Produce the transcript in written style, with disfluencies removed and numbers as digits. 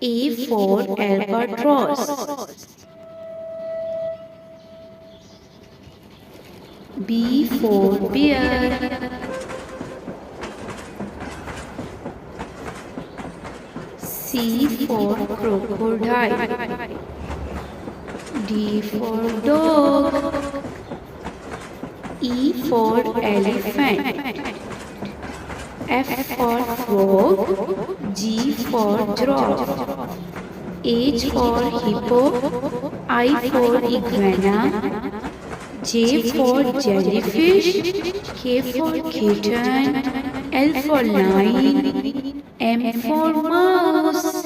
A for albatross. B for bear. C for crocodile. D for dog. E for elephant. F for frog. G for giraffe. H for hippo. I for iguana. J for jellyfish. K for kitten. L for lion. M for mouse.